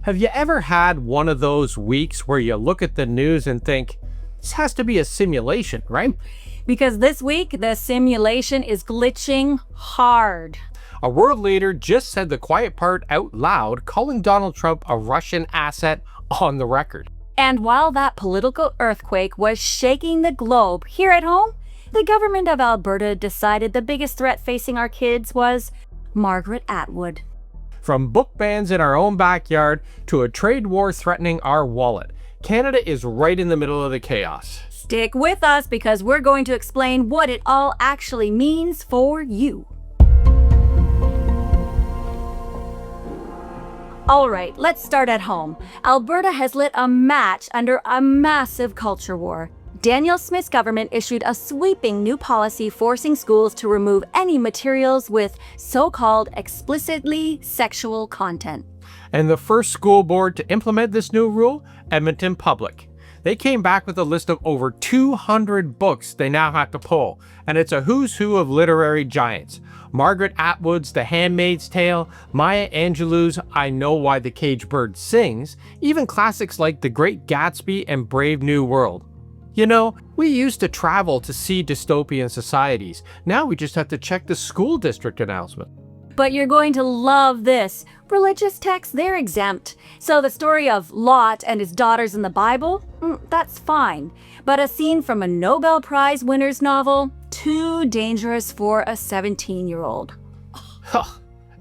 Have you ever had one of those weeks where you look at the news and think, this has to be a simulation, right? Because this week, the simulation is glitching hard. A world leader just said the quiet part out loud, calling Donald Trump a Russian asset on the record. And while that political earthquake was shaking the globe here at home, the government of Alberta decided the biggest threat facing our kids was Margaret Atwood. From book bans in our own backyard to a trade war threatening our wallet, Canada is right in the middle of the chaos. Stick with us because we're going to explain what it all actually means for you. All right, let's start at home. Alberta has lit a match under a massive culture war. Danielle Smith's government issued a sweeping new policy forcing schools to remove any materials with so-called explicitly sexual content. And the first school board to implement this new rule, Edmonton Public. They came back with a list of over 200 books they now have to pull, and it's a who's who of literary giants. Margaret Atwood's The Handmaid's Tale, Maya Angelou's I Know Why the Caged Bird Sings, even classics like The Great Gatsby and Brave New World. You know, we used to travel to see dystopian societies. Now we just have to check the school district announcement. But you're going to love this. Religious texts, they're exempt. So the story of Lot and his daughters in the Bible, that's fine. But a scene from a Nobel Prize winner's novel, too dangerous for a 17-year-old.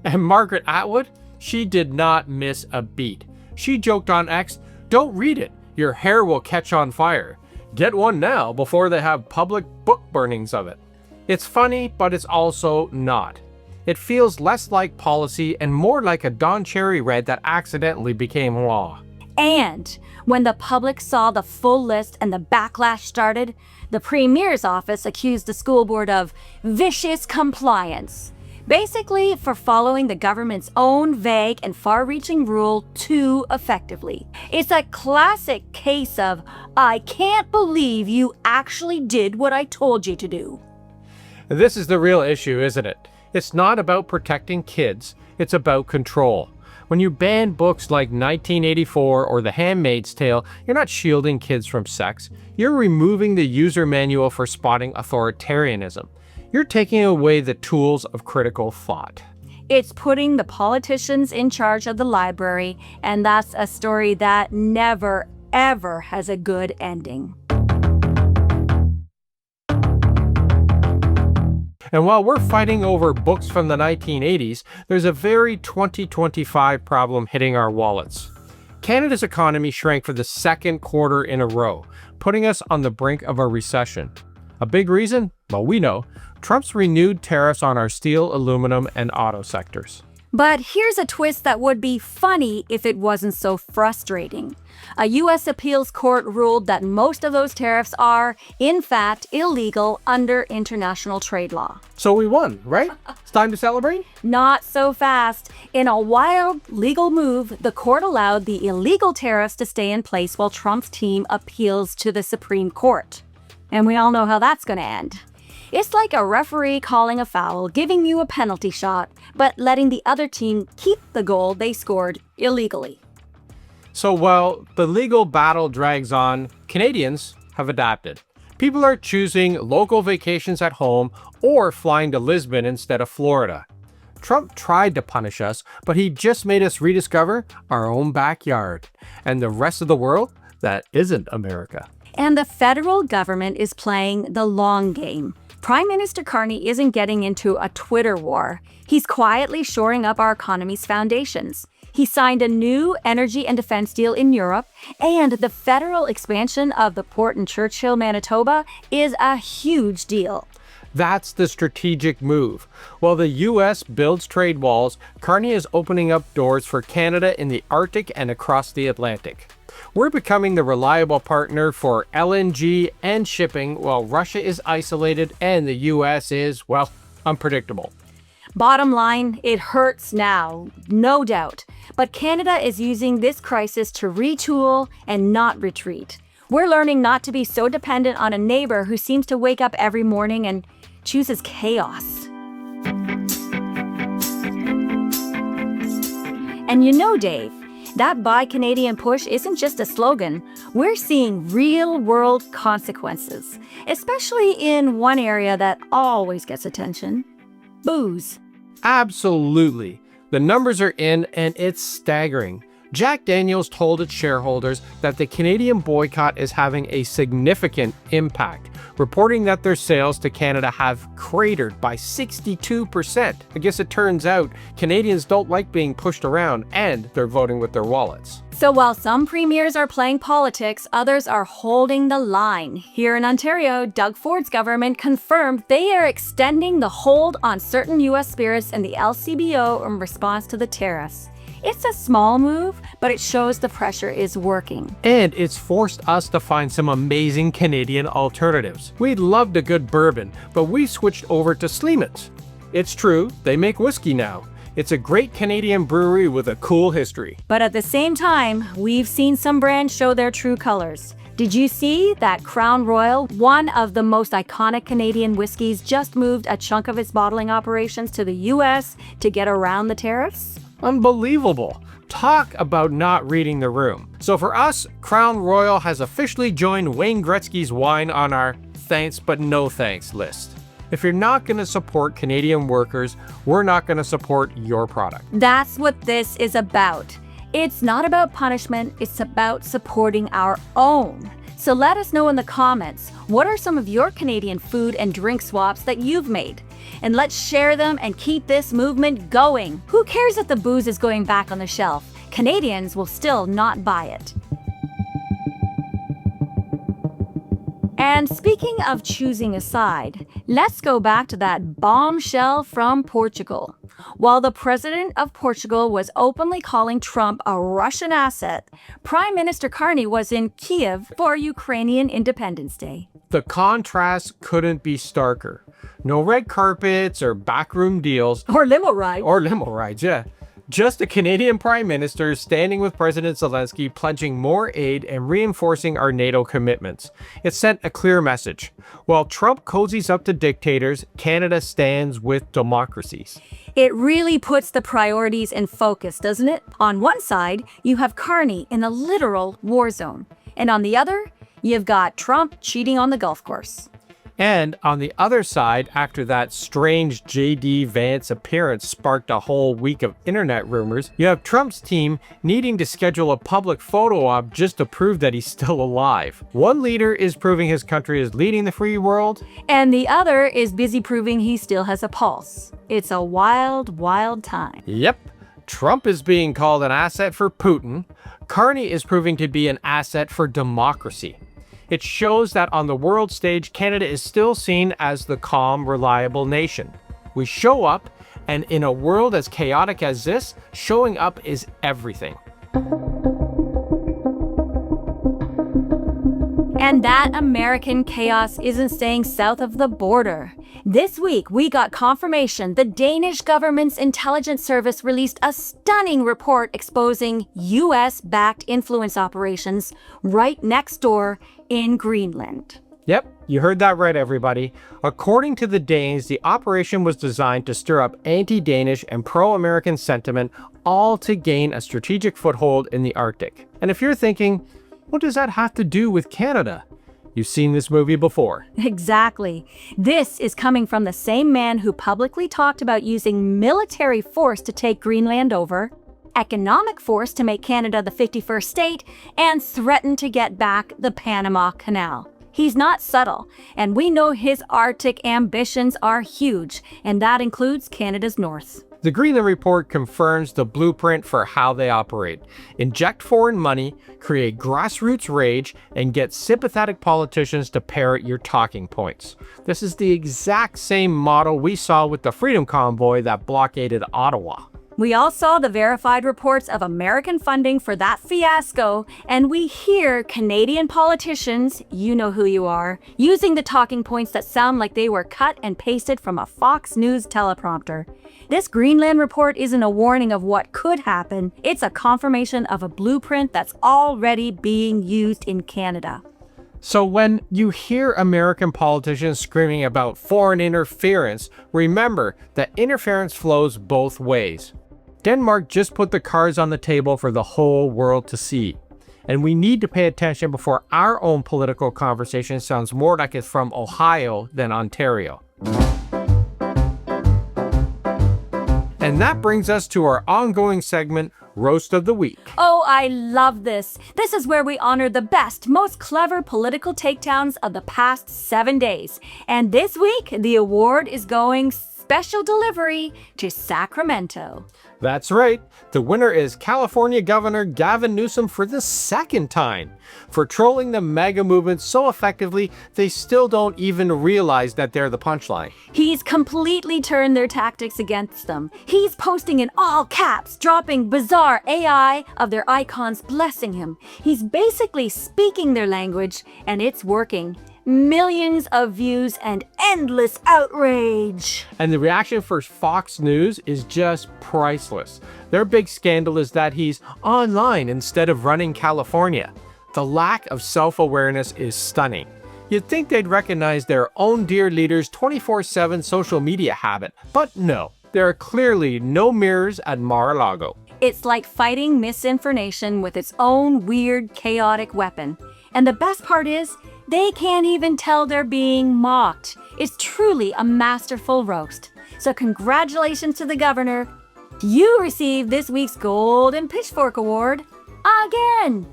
And Margaret Atwood, she did not miss a beat. She joked on X, "Don't read it, your hair will catch on fire. Get one now before they have public book burnings of it." It's funny, but it's also not. It feels less like policy and more like a Don Cherry read that accidentally became law. And when the public saw the full list and the backlash started, the Premier's office accused the school board of vicious compliance, basically for following the government's own vague and far-reaching rule too effectively. It's a classic case of, I can't believe you actually did what I told you to do. This is the real issue, isn't it? It's not about protecting kids, it's about control. When you ban books like 1984 or The Handmaid's Tale, you're not shielding kids from sex. You're removing the user manual for spotting authoritarianism. You're taking away the tools of critical thought. It's putting the politicians in charge of the library, and that's a story that never, ever has a good ending. And while we're fighting over books from the 1980s, there's a very 2025 problem hitting our wallets. Canada's economy shrank for the second quarter in a row, putting us on the brink of a recession. A big reason? Well, we know. Trump's renewed tariffs on our steel, aluminum, and auto sectors. But here's a twist that would be funny if it wasn't so frustrating. A U.S. appeals court ruled that most of those tariffs are, in fact, illegal under international trade law. So we won, right? It's time to celebrate? Not so fast. In a wild legal move, the court allowed the illegal tariffs to stay in place while Trump's team appeals to the Supreme Court. And we all know how that's going to end. It's like a referee calling a foul, giving you a penalty shot, but letting the other team keep the goal they scored illegally. So while the legal battle drags on, Canadians have adapted. People are choosing local vacations at home or flying to Lisbon instead of Florida. Trump tried to punish us, but he just made us rediscover our own backyard and the rest of the world that isn't America. And the federal government is playing the long game. Prime Minister Carney isn't getting into a Twitter war. He's quietly shoring up our economy's foundations. He signed a new energy and defense deal in Europe, and the federal expansion of the port in Churchill, Manitoba is a huge deal. That's the strategic move. While the U.S. builds trade walls, Carney is opening up doors for Canada in the Arctic and across the Atlantic. We're becoming the reliable partner for LNG and shipping while Russia is isolated and the U.S. is, well, unpredictable. Bottom line, it hurts now, no doubt. But Canada is using this crisis to retool and not retreat. We're learning not to be so dependent on a neighbor who seems to wake up every morning and chooses chaos. And you know, Dave, That Buy Canadian push isn't just a slogan. We're seeing real-world consequences, especially in one area that always gets attention: booze. Absolutely. The numbers are in, and it's staggering. Jack Daniels told its shareholders that the Canadian boycott is having a significant impact, reporting that their sales to Canada have cratered by 62%. I guess it turns out Canadians don't like being pushed around, and they're voting with their wallets. So while some premiers are playing politics, others are holding the line. Here in Ontario, Doug Ford's government confirmed they are extending the hold on certain U.S. spirits in the LCBO in response to the tariffs. It's a small move, but it shows the pressure is working. And it's forced us to find some amazing Canadian alternatives. We loved a good bourbon, but we switched over to Sleeman's. It's true, they make whiskey now. It's a great Canadian brewery with a cool history. But at the same time, we've seen some brands show their true colors. Did you see that Crown Royal, one of the most iconic Canadian whiskeys, just moved a chunk of its bottling operations to the US to get around the tariffs? Unbelievable. Talk about not reading the room. So for us, Crown Royal has officially joined Wayne Gretzky's wine on our thanks but no thanks list. If you're not going to support Canadian workers, we're not going to support your product. That's what this is about. It's not about punishment, it's about supporting our own. So let us know in the comments, what are some of your Canadian food and drink swaps that you've made? And let's share them and keep this movement going. Who cares if the booze is going back on the shelf? Canadians will still not buy it. And speaking of choosing a side, let's go back to that bombshell from Portugal. While the president of Portugal was openly calling Trump a Russian asset, Prime Minister Carney was in Kyiv for Ukrainian Independence Day. The contrast couldn't be starker. No red carpets or backroom deals. Or limo rides. Yeah. Just a Canadian Prime Minister standing with President Zelensky, pledging more aid and reinforcing our NATO commitments. It sent a clear message. While Trump cozies up to dictators, Canada stands with democracies. It really puts the priorities in focus, doesn't it? On one side, you have Carney in a literal war zone. And on the other, you've got Trump cheating on the golf course. And on the other side, after that strange J.D. Vance appearance sparked a whole week of internet rumors, you have Trump's team needing to schedule a public photo op just to prove that he's still alive. One leader is proving his country is leading the free world, and the other is busy proving he still has a pulse. It's a wild, wild time. Yep. Trump is being called an asset for Putin. Carney is proving to be an asset for democracy. It shows that on the world stage, Canada is still seen as the calm, reliable nation. We show up, and in a world as chaotic as this, showing up is everything. And that American chaos isn't staying south of the border. This week, we got confirmation the Danish government's intelligence service released a stunning report exposing US-backed influence operations right next door in Greenland. Yep, you heard that right, everybody. According to the Danes, the operation was designed to stir up anti-Danish and pro-American sentiment, all to gain a strategic foothold in the Arctic. And if you're thinking, what does that have to do with Canada? You've seen this movie before. Exactly. This is coming from the same man who publicly talked about using military force to take Greenland over, economic force to make Canada the 51st state, and threatened to get back the Panama Canal. He's not subtle, and we know his Arctic ambitions are huge, and that includes Canada's north. The Greenland report confirms the blueprint for how they operate. Inject foreign money, create grassroots rage, and get sympathetic politicians to parrot your talking points. This is the exact same model we saw with the Freedom Convoy that blockaded Ottawa. We all saw the verified reports of American funding for that fiasco, and we hear Canadian politicians, you know who you are, using the talking points that sound like they were cut and pasted from a Fox News teleprompter. This Greenland report isn't a warning of what could happen, it's a confirmation of a blueprint that's already being used in Canada. So when you hear American politicians screaming about foreign interference, remember that interference flows both ways. Denmark just put the cards on the table for the whole world to see. And we need to pay attention before our own political conversation sounds more like it's from Ohio than Ontario. And that brings us to our ongoing segment, Roast of the Week. Oh, I love this. This is where we honor the best, most clever political takedowns of the past 7 days. And this week, the award is going special delivery to Sacramento. That's right. The winner is California Governor Gavin Newsom for the second time for trolling the MAGA movement so effectively they still don't even realize that they're the punchline. He's completely turned their tactics against them. He's posting in all caps, dropping bizarre AI of their icons blessing him. He's basically speaking their language, and it's working. Millions of views and endless outrage. And the reaction for Fox News is just priceless. Their big scandal is that he's online instead of running California. The lack of self-awareness is stunning. You'd think they'd recognize their own dear leader's 24/7 social media habit, but no. There are clearly no mirrors at Mar-a-Lago. It's like fighting misinformation with its own weird, chaotic weapon. And the best part is, they can't even tell they're being mocked. It's truly a masterful roast. So congratulations to the governor. You received this week's Golden Pitchfork Award again.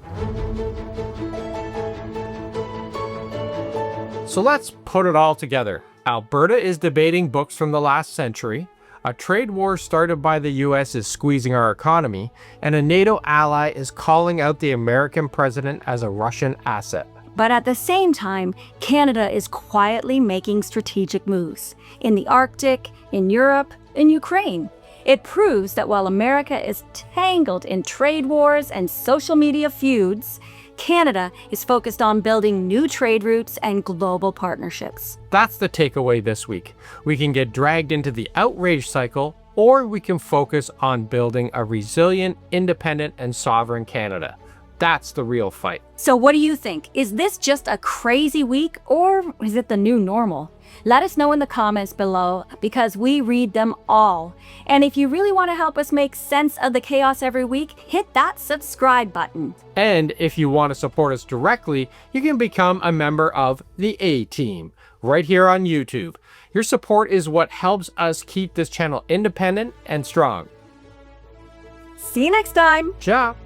So let's put it all together. Alberta is debating books from the last century. A trade war started by the US is squeezing our economy, and a NATO ally is calling out the American president as a Russian asset. But at the same time, Canada is quietly making strategic moves in the Arctic, in Europe, in Ukraine. It proves that while America is tangled in trade wars and social media feuds, Canada is focused on building new trade routes and global partnerships. That's the takeaway this week. We can get dragged into the outrage cycle, or we can focus on building a resilient, independent, and sovereign Canada. That's the real fight. So what do you think? Is this just a crazy week, or is it the new normal? Let us know in the comments below, because we read them all. And if you really want to help us make sense of the chaos every week, hit that subscribe button. And if you want to support us directly, you can become a member of the A-Team right here on YouTube. Your support is what helps us keep this channel independent and strong. See you next time. Ciao.